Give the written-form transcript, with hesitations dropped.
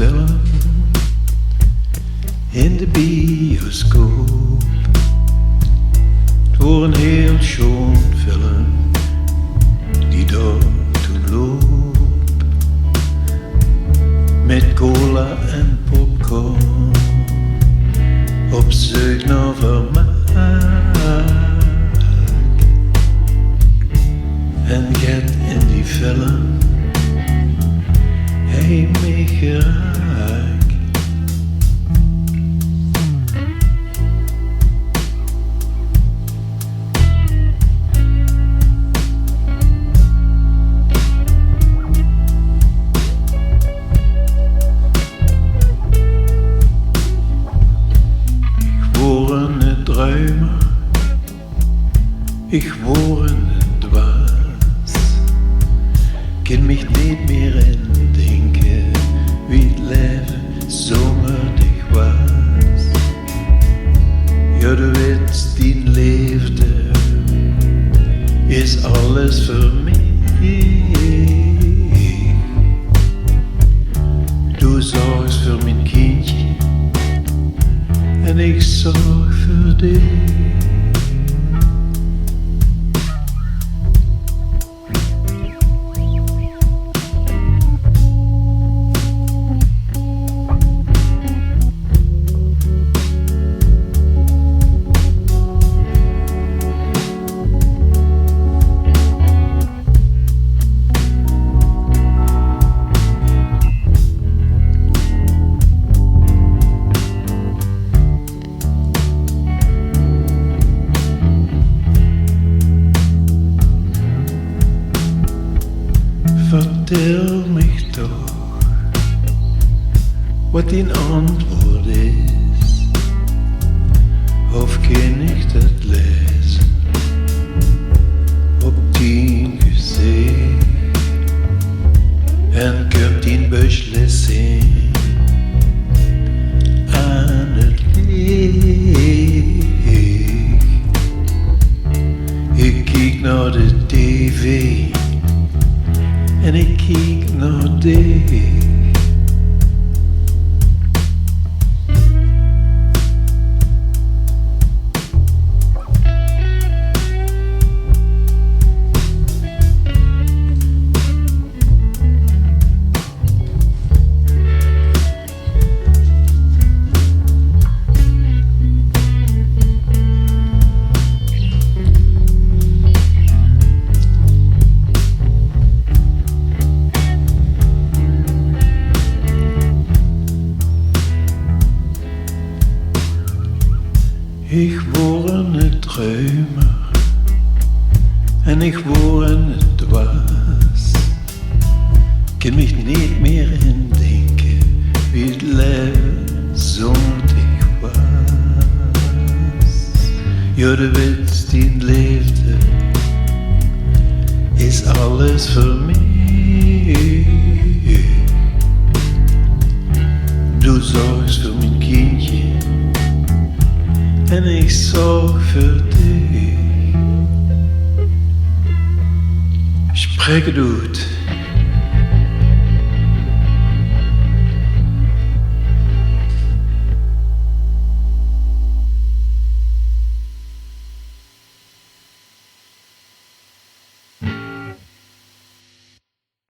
film in de bioscoop. Het was een heel schoon film die daar toen loopt, met cola en popcorn op zoek naar vermaak. En get in die film hij me geraakt. Ik word een druimer, ik word een dwaas. Kan mich niet meer indenken wie het leven zomerdig was. Ja, de wet die leefde is alles voor mij. Du zorgt voor mijn kindje en ik zorg voor dich. Vertel mich doch, wat die antwoord is, of kan ik dat lezen op tien gezicht en kunt die beslissing aan het licht. Ik kijk naar de tv en ik kijk naar dich. Ik word een druimer en ik word een dwaas. Kan mich niet meer indenken wie het leven zondig was. Ja, de wet die leefde is alles voor mij. Du zorgt voor mijn kindje en ik zorg voor dich. Spreek het uit.